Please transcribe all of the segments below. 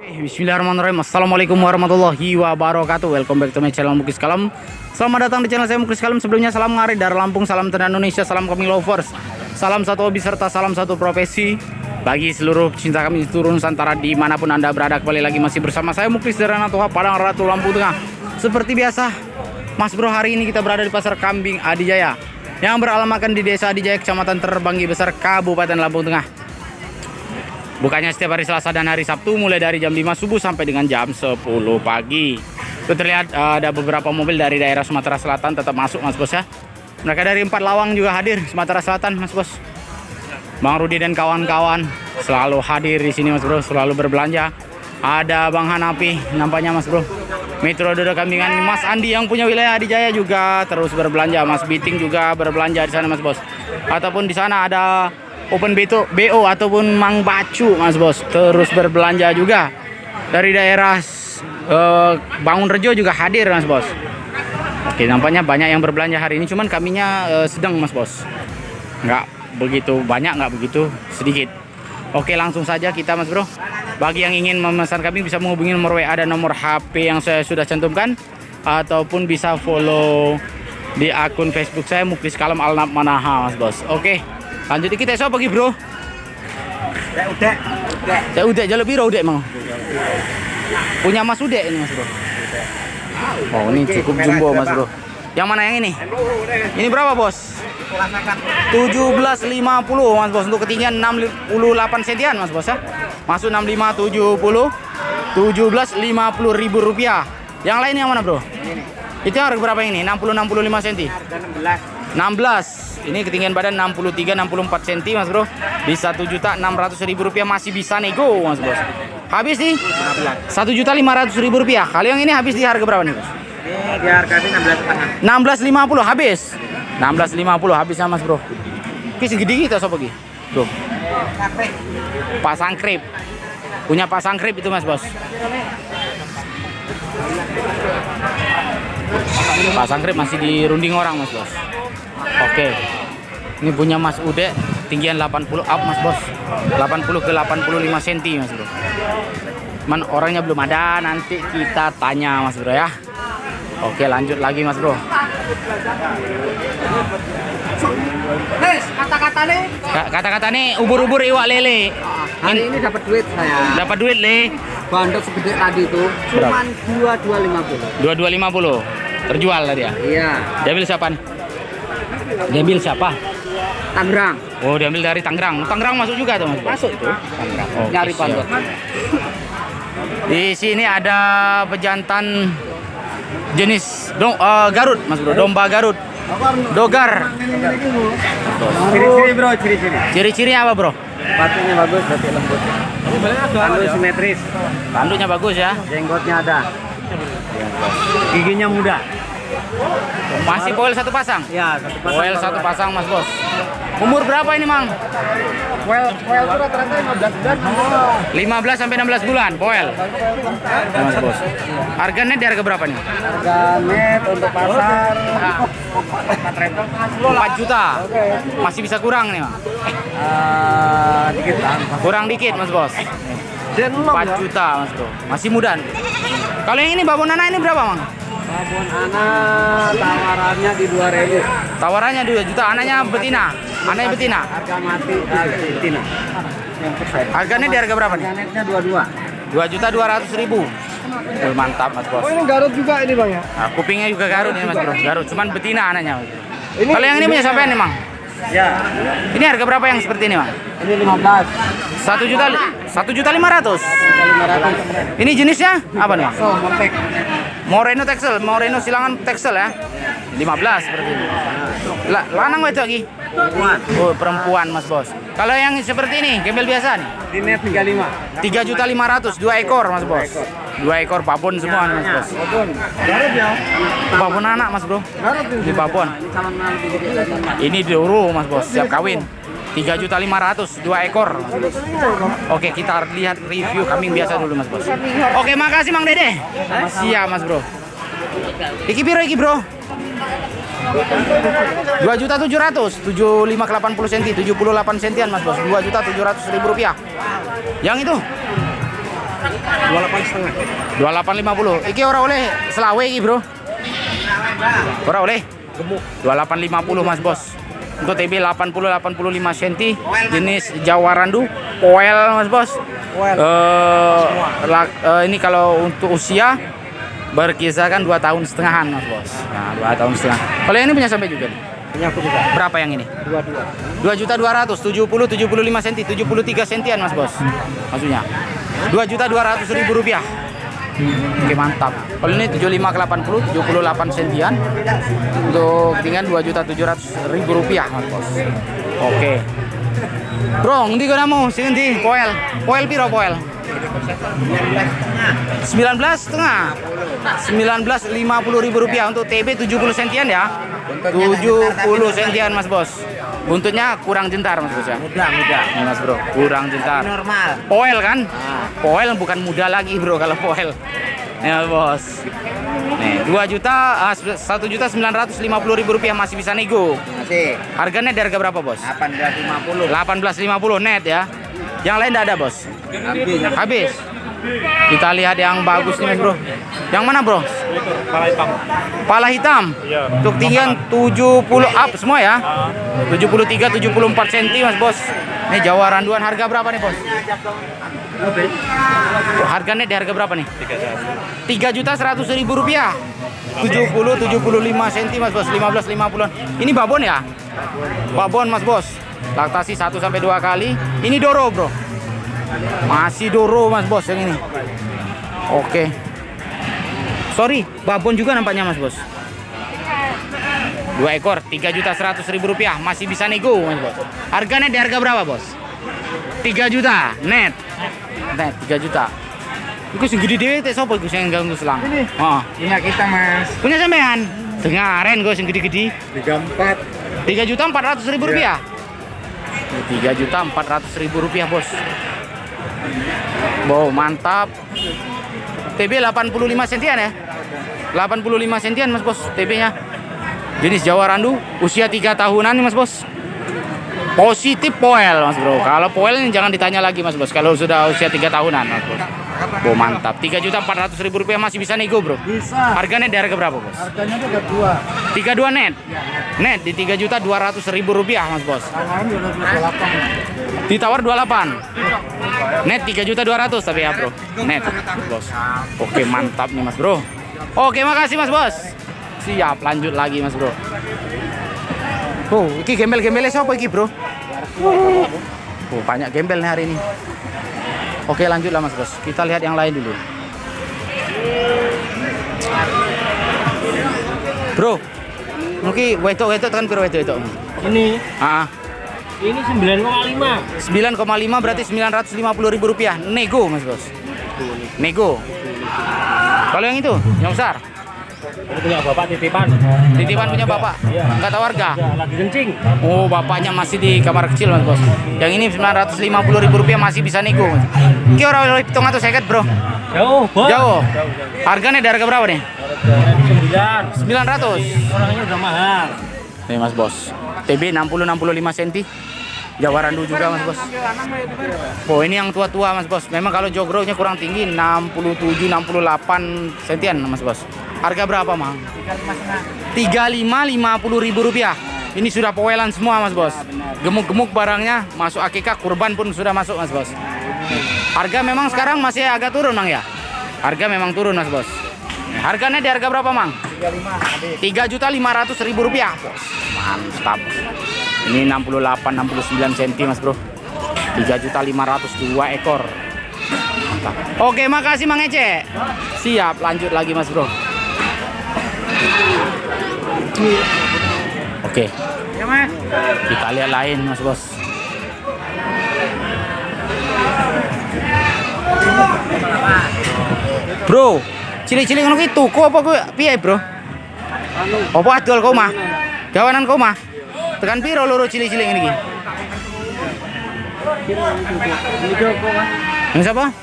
Bismillahirrahmanirrahim. Assalamualaikum warahmatullahi wabarakatuh. Welcome back to my channel Muklis Kalem. Selamat datang di channel saya Muklis Kalem. Sebelumnya salam ngari dari Lampung, salam tenang Indonesia, salam kami lovers, salam satu hobi serta salam satu profesi bagi seluruh cinta kami seluruh Nusantara dimanapun anda berada. Kembali lagi masih bersama saya Muklis dari Ranatuha Padang Ratu Lampung Tengah. Seperti biasa Mas Bro, hari ini kita berada di Pasar Kambing Adijaya yang beralamatkan di Desa Adijaya, Kecamatan Terbanggi Besar, Kabupaten Lampung Tengah. Bukanya setiap hari Selasa dan hari Sabtu mulai dari jam 5 subuh sampai dengan jam 10 pagi. Itu terlihat ada beberapa mobil dari daerah Sumatera Selatan tetap masuk Mas Bos ya. Mereka dari 4 Lawang juga hadir Sumatera Selatan Mas Bos. Bang Rudi dan kawan-kawan selalu hadir di sini Mas Bro, selalu berbelanja. Ada Bang Hanapi nampaknya Mas Bro. Metro Dodo Kambingan, Mas Andi yang punya wilayah Adijaya juga terus berbelanja. Mas Biting juga berbelanja di sana Mas Bos. Ataupun di sana ada Open BO ataupun Mang Bacu Mas Bos terus berbelanja juga. Dari daerah Bangun Rejo juga hadir Mas Bos. Oke, nampaknya banyak yang berbelanja hari ini, cuman kaminya sedang Mas Bos, nggak begitu banyak, nggak begitu sedikit. Oke, langsung saja kita Mas Bro. Bagi yang ingin memesan kami bisa menghubungi nomor WA dan nomor HP yang saya sudah cantumkan, ataupun bisa follow di akun Facebook saya Muklis Kalem Alnap Manaha Mas Bos. Oke, lanjut kita esok pagi Bro. Udah jalur biru udah mau. Punya Mas Ude ini Mas Bro. Oh, ini cukup jumbo Mas Bro. Yang mana yang ini? Ini berapa Bos? 17.50 Mas Bos, untuk ketinggian 68 sentian Mas Bos ya. Masuk 65 70 17.50 ribu rupiah. Yang lain yang mana Bro? Itu yang harga berapa ini? 60 65 cm. 16. Ini ketinggian badan 63 64 cm Mas Bro. Di 1.600.000 rupiah masih bisa nego Mas Bos. Habis nih 1.500.000 rupiah. Kalau yang ini habis di harga berapa nih Bos? Ini di harga 16.50 habis. 16.50 habisnya Mas Bro. Oke, segede kita sob lagi. Bro. Pak Sangkrip. Punya Pak Sangkrip itu Mas Bos. Pak Sangkrip masih dirunding orang Mas Bos. Oke. Ini punya Mas Ude, tinggian 80 up Mas Bos. 80 ke 85 cm Mas Bro. Cuman orangnya belum ada, nanti kita tanya Mas Bro ya. Oke, lanjut lagi Mas Bro. Kata-kata nih ubur-ubur iwak lele. Hari ini dapat duit saya. Dapat duit le. Bandot segede tadi itu cuman 2250. 2250. Terjual tadi ya? Iya. Diambil siapa? Diambil siapa? Tangerang. Oh, diambil dari Tangerang. Tangerang masuk juga tuh Mas Bro? Masuk itu. Tangerang. Oh, Nyari bandot. Di sini ada pejantan jenis Garut Mas Bro, domba Garut. Dogar. Ciri-ciri Bro, ciri-ciri. Ciri-cirinya apa Bro? Batunya bagus, batu lembut. Tandu simetris. Tanduknya bagus ya. Jenggotnya ada. Giginya muda. Masih poel satu pasang? Ya, satu pasang. Poel satu pasang Mas Bos. Umur berapa ini Mang? Well itu rata-rata 15 bulan. 15 sampai 16 bulan poel. Mas Bos. Harganya di harga berapa nih? Harga net untuk pasar 4 juta. Masih bisa kurang nih Mang? Dikit lah. Kurang dikit Mas Bos. 4 juta Mas Bro. Masih muda. Kalau yang ini babon anak ini berapa Mang? Babon anak tawarannya di 2.000. Tawarannya 2 juta, anaknya betina. Anaknya betina. Harga mati betina. Harganya di harga berapa nih? Harga netnya 22. 2.200.000. Oh, mantap Mas Bos. Oh, ini Garut juga ini Bang ya? Nah, kupingnya juga Garut ini Mas Bro. Garut, cuman betina anaknya. Kalau yang ini punya siapa nih Mang? Ya. Ini harga berapa yang seperti ini Mang? Ini 15. 1.500.000. Ini jenisnya apa nih Mang? So, Montek. Moreno Texel, Moreno Silangan Texel ya. 15 seperti ini. Lanang wedok lagi. Perempuan. Oh, perempuan Mas Bos. Kalau yang seperti ini, gembel biasa nih. Di net 35. 3.500.000, 2 ekor Mas Bos. 2 ekor babon semua nih, Mas Bos. Babon. Garut ya. Babon anak Mas Bro. Garut Di babon. Ini dulu Mas Bos, siap kawin. 3.500.000, 2 ekor. Oke, kita lihat review kambing biasa dulu Mas Bos. Oke, makasih Mang Dede. Siap Mas Bro. Iki piro iki Bro? 2.700.000, 75 ke 80 cm, 78 sentian Mas Bos. 2.700.000 rupiah. Yang itu 28,50. Iki ora oleh selawe iki, Bro. Ora oleh. 28,50 Mas Bos. Untuk TB 85 cm, jenis Jawa Randu, poel Mas Bos. Ini kalau untuk usia berkisarkan 2,5 tahun Mas Bos. Nah, 2,5 tahun. Kalau yang ini punya sampai juga nih. Punya aku juga. Berapa yang ini? 2.200.000, 75 cm, 73 cm Mas Bos. Maksudnya 2.200.000 rupiah. Oke, mantap. Kalau ini 75 ke 80, 78 cm. Untuk ketinggian 2.700.000 rupiah Mas Bos. Oke. Bro, ngendi kono mau? Sing endi? Poel. Poel piro poel? 19,5. 19.50.000 rupiah untuk TB 70 cm ya. 70 cm Mas Bos. Buntutnya kurang jentar Mas Bos ya. Muda. Nih Mas Bro, kurang jentar. Normal. Poel kan? Poel bukan muda lagi Bro kalau poel. Nih Mas Bos. Nih 1.950.000 rupiah masih bisa nego. Masih. Harganya dari harga berapa Bos? 18,50. 18,50 net ya. Yang lain tidak ada Bos. Habis. Kita lihat yang bagus nih Mas Bro. Yang mana Bro? Pala hitam. Untuk tinggian 70 up semua ya. 73 74 cm Mas Bos. Ini Jawa Randuan, harga berapa nih Bos? Harganya di harga berapa nih? 3.100.000 rupiah. 75 cm Mas Bos. 15,50. Ini babon ya? Babon Mas Bos. Laktasi 1 sampai 2 kali. Ini Doro Bro. Masih Doro Mas Bos yang ini. Oke. Sorry, babon juga nampaknya Mas Bos. 2 ekor 3.100.000 rupiah, masih bisa nego Mas Bos. Harganya di harga berapa Bos? 3 juta net. Net 3 juta. Iku sing gede dhewe tek sapa iku sing ganggu selang? Heeh. Punya kita Mas. Punya sampean? Dengaren kok sing gede-gede. 3.400.000 rupiah. 3.400.000 rupiah Bos. Wow, mantap. TB 85 cm ya. 85 cm Mas Bos TB-nya. Jenis Jawa Randu, usia 3 tahunan nih Mas Bos. Positif poel Mas Bro. Kalau poel ini jangan ditanya lagi Mas Bos. Kalau sudah usia 3 tahunan Mas Bos. Oh, mantap. 3.400.000 rupiah masih bisa nego Bro. Bisa. Harganya di harga berapa Bos? Harganya tuh udah 2. 32 net. Net di 3.200.000 rupiah Mas Bos. Tangan udah 28. Ditawar 28. Net 3.200.000 tapi ya Bro. Net Bos. Oke, mantap nih Mas Bro. Oke, makasih Mas Bos. Siap, lanjut lagi Mas Bro. Oh, iki gembel-gembelnya siapa iki Bro? Oh, banyak gembel nih hari ini. Oke, lanjutlah Mas Bos. Kita lihat yang lain dulu. Bro, mungkin wedok kan piro wedok. Ini Ah, ini 9,5. 9,5 berarti 950.000 rupiah. Nego Mas Bos. Nego. Kalau yang itu, yang besar. Ini punya bapak titipan. Titipan punya bapak. Iya. Enggak tahu harga. Lagi kencing. Oh, bapaknya masih di kamar kecil Mas Bos. Yang ini 950.000 rupiah masih bisa nego. Ki ora oleh hitung atau seket Bro. Jauh, Bos. Jauh. Harganya di harga berapa nih? 9. 900. Orangnya udah mahal. Nih Mas Bos. TB 60-65 cm. Jawa Randu juga Mas Bos. Oh, ini yang tua-tua Mas Bos. Memang kalau jogroknya kurang tinggi 67-68 cm Mas Bos. Harga berapa Mang? 35.50.000 rupiah. Ini sudah powelan semua Mas Bos. Gemuk-gemuk barangnya, masuk akikah, kurban pun sudah masuk Mas Bos. Harga memang sekarang masih agak turun Mang ya. Harga memang turun Mas Bos. Harganya di harga berapa Mang? 3.500.000 rupiah Bos. Mantap. Ini 68-69 cm Mas Bro. 3.500.000 2 ekor. Mantap. Oke, makasih Mang Ece. Siap, lanjut lagi Mas Bro. Oke. Ya, Mas. Kita lihat lain Mas Bos. Bro, cilik-cilik ngono ki tuku apa ku piye, Bro? Apa adol kau mah? Gawanan kau mah? Tekan piro loro cilik-cilik ngene iki? Ini Joko, Mas. Yang siapa?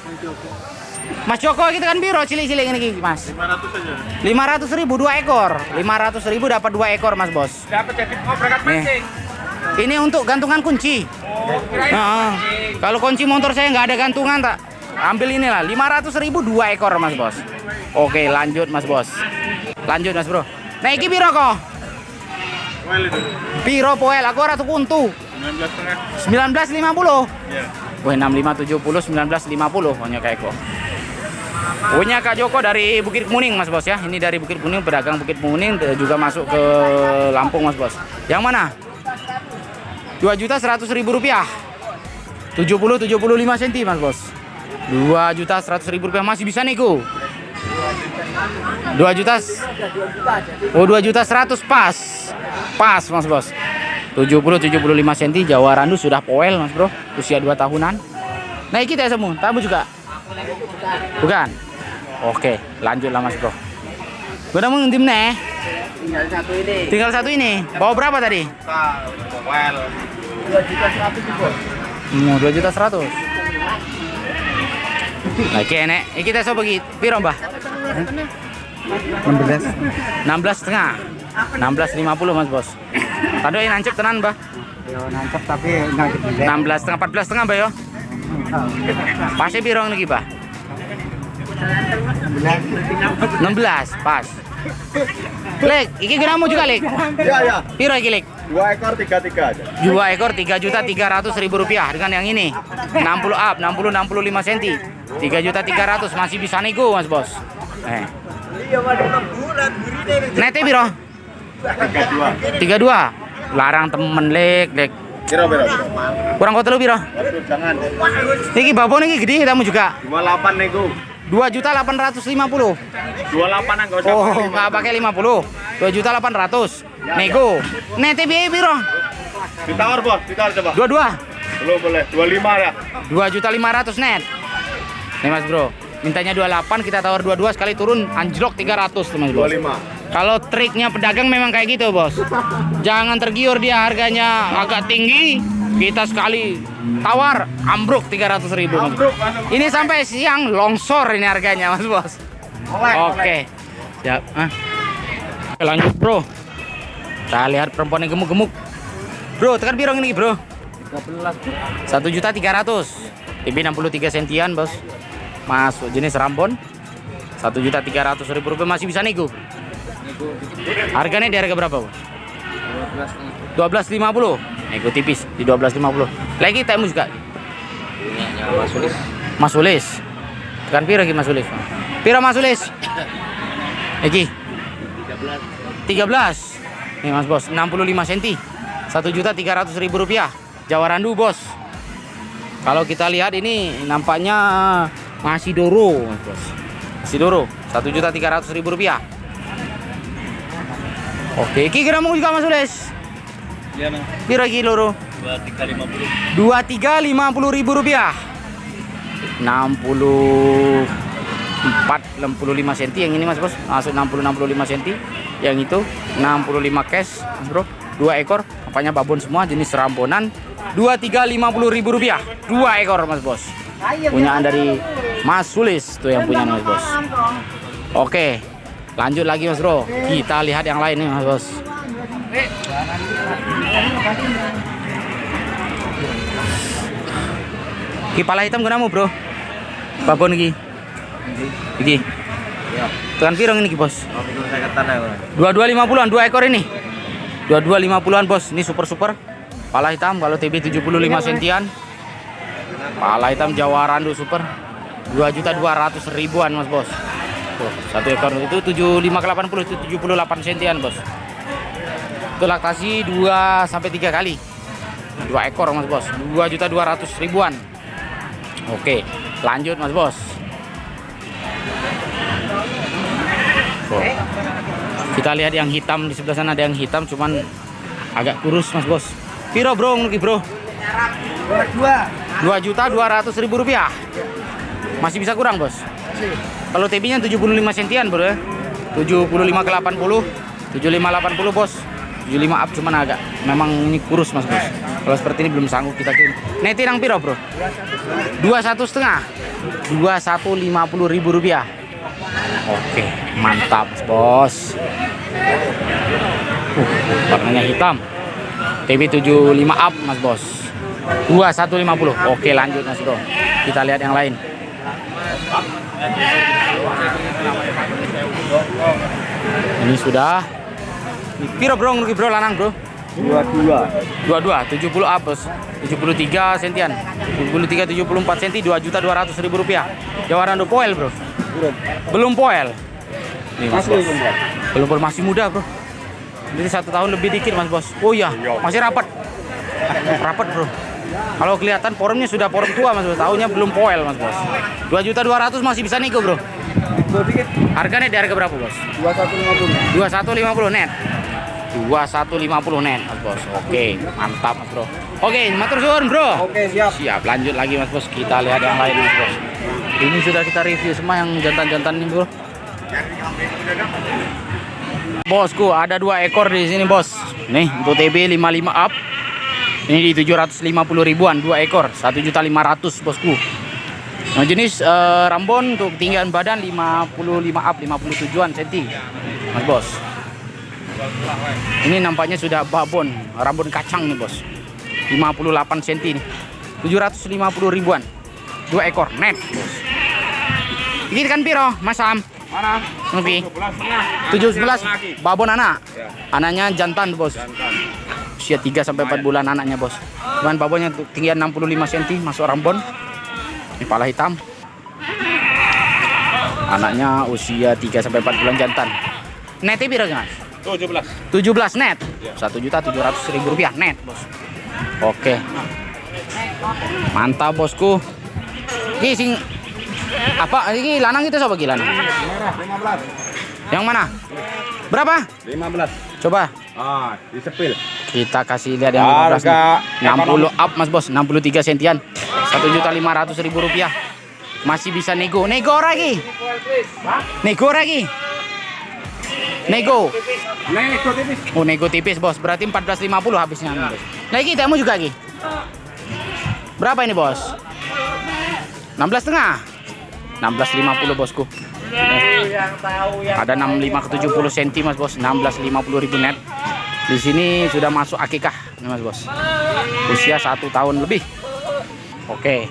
Mas Joko iki tekan piro cilik-cilik ngene iki, Mas? 500.000 2 ekor. 500.000 dapat 2 ekor, Mas Bos. Dapat jadi berangkat mancing. Ini untuk gantungan kunci. Oh, Nah, kalau kunci motor saya nggak ada gantungan tak ambil inilah 500.000 2 ekor mas bos. Oke lanjut mas bos. Lanjut mas bro. Nah iki piro kok? Piro poel aku ora tuku untu. 19,50. Iya. Wah 6570 1950 punya kayak kok. Punya Kak Joko dari Bukit Kuning mas bos ya. Ini dari Bukit Kuning, pedagang Bukit Kuning juga masuk ke Lampung mas bos. Yang mana? 2.100.000 rupiah. 75 cm mas bos. 2.100.000 rupiah masih bisa nego. 2 juta. Oh 2.100.000 pas. Pas mas bos. 75 cm Jawa Randu sudah poel mas bro. Usia 2 tahunan. Nah kita semua. Tamu juga. Bukan. Oke lanjutlah mas bro. Gue mau ngintim nih. Tinggal satu ini. Bawa berapa tadi? Poel 2.100.000. 2.100.000. Nah, nek iki kita coba bagi piro, Mbah? 16,5. 16,50 Mas Bos. Tadi ini nancep tenan, Mbah. Yo nancep tapi enggak gede. 16,5 14,5, Mbah yo. Pasnya piro niki, Mbah? 16, pas. Lek, iki geramu juga, Lek. Iya. Piro iki, Lek? 2 ekor 33 aja. 2 ekor 3.300.000 rupiah dengan yang ini 60 up 65 cm 3.300.000 masih bisa nego mas bos. Nete biro 32 larang temen lek Biro. kurang kota lu biro Jangan. ini babon ini gede kamu juga 28 nego. 2.850.000 28 enggak usah. oh nggak pakai 50 2.800.000 nego nete biro Ditawar bos, ditawar coba. 22 Belum boleh. 25 ya. 2.500.000 net. Nih mas bro, mintanya 28 kita tawar 22 sekali turun anjlok 300 tuh mas bos. 25. Kalau triknya pedagang memang kayak gitu bos. Jangan tergiur dia harganya agak tinggi, kita sekali tawar ambruk 300.000 mas. Ini sampai siang longsor ini harganya mas bos. Oke, siap. Oke, lanjut bro. Kita lihat perempuan yang gemuk-gemuk. Bro, tekan pirong ini bro. 1.300.000. TB 63 sentian bos. Masuk jenis Rambon. 1.300.000 rupiah masih bisa nego. Harganya di harga berapa bos? 12.50. Nego tipis di 12.50. Lagi temu juga. Mas Ulis. Tekan piro iki Mas Ulis? Piro Mas Ulis? Iki 13. Nih mas bos 65 cm 1.300.000 rupiah Jawa Randu bos. Kalau kita lihat ini nampaknya masih doro mas bos. Masih doro 1.300.000 rupiah. Oke iki kira mau juga mas Ules. Iya mas. Piro iki loro? 2350. 2350.000 rupiah 65 cm yang ini mas bos masuk 65 cm yang itu 65 cash mas bro 2 ekor apanya babon semua jenis Rambonan 2350.000 rupiah 2 ekor mas bos punyaan dari Mas Sulis tuh yang punya mas bos. Oke lanjut lagi mas bro kita lihat yang lain nih mas bos. Kepala hitam kenamu bro babon iki iki tekan pirong ini bos 2250-an 2 ekor ini 2250-an bos ini super pala hitam kalau TB 75 sentian pala hitam Jawa Randu super 2.200.000-an mas bos. Tuh, 1 ekor itu 75 ke 80 itu 78 sentian bos. Itu laktasi 2 sampai 3 kali 2 ekor mas bos 2.200.000-an. Oke lanjut mas bos. Oh. Kita lihat yang hitam di sebelah sana ada yang hitam cuman agak kurus mas bos. Piro bro niki bro? 2.200.000 rupiah. Masih bisa kurang bos. Kalau TB nya 75 sentian bro ya. 75 ke 80 75 80 bos. 75 up cuman agak memang ini kurus mas bos. Kalau seperti ini belum sanggup kita kirim. Neti nang piro bro? 21,5 21.50.000 rupiah. Oke mantap bos. Warnanya hitam TB 75 up mas bos 2150. Oke lanjut mas bro kita lihat yang lain Ini sudah. Piro bro, ngerti bro lanang bro? 22, 70 up bos. 73 sentian. 73 74 senti 2.200.000 rupiah. Jawaran poel bro. Belum poel. Nih, mas bos. Belum masih muda bro. Jadi 1 tahun lebih dikit mas bos. Oh iya, masih rapat. Rapat bro. Kalau kelihatan forumnya sudah forum tua mas bos. Tahunnya belum poel mas bos. 2.200.000 masih bisa nego bro. Harganya di harga berapa bos? 2150 net. 2150 net mas bos. Oke, mantap mas bro. Oke, matur suwun bro. Oke, siap. Siap, lanjut lagi mas bos. Kita lihat yang lain mas bos. Ini sudah kita review semua yang jantan-jantan ini bro. Bosku, ada 2 ekor di sini bos. Nih, untuk TB 55 up. Ini di 750 ribuan 2 ekor, 1.500.000 bosku. Nah, jenis Rambon untuk ketinggian badan 55 up, 57-an cm. Mas bos. Ini nampaknya sudah babon, Rambon kacang nih bos. 58 cm nih. 750 ribuan. 2 ekor net bos. Ini kan piro, Mas Sam? Mana? Novi. 17 babon anak. Anaknya jantan bos. Usia 3 sampai 4 bulan anaknya bos. Cuman babonnya tinggian 65 cm, masuk Rambon. Ini pala hitam. Anaknya usia 3 sampai 4 bulan jantan. Netnya piro Mas? 17 net. 1.700.000 rupiah net bos. Oke. Mantap bosku. Ini sing apa? Ini lanang itu siapa lanang? Merah 15. Yang mana? Berapa? 15. Coba. Ah, disepil. Kita kasih lihat yang 15 nih. Harga 60 up mas bos, 63 sentian. 1.500.000 rupiah. Masih bisa nego. Nego lagi. Nego lagi. Nego. Nego tipis. Oh, nego tipis bos. Berarti 14.50 habisnya nih, bos. Lagi temu juga lagi. Berapa ini bos? 16,5. 16.50 bosku. Ada 65 ke 70 cm mas bos, 16.50.000 net. Di sini sudah masuk akikah nih mas bos. Usia 1 tahun lebih. Oke.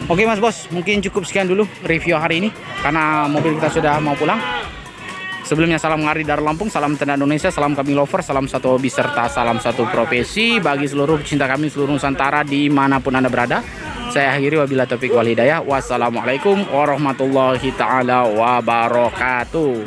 Oke mas bos, mungkin cukup sekian dulu review hari ini karena mobil kita sudah mau pulang. Sebelumnya salam ngari dari Lampung, salam Tenda Indonesia, salam kami lover, salam satu hobi serta salam satu profesi bagi seluruh pecinta kami seluruh Nusantara dimanapun Anda berada. Saya akhiri wabillahi taufiq wal hidayah. Wassalamualaikum warahmatullahi taala wabarakatuh.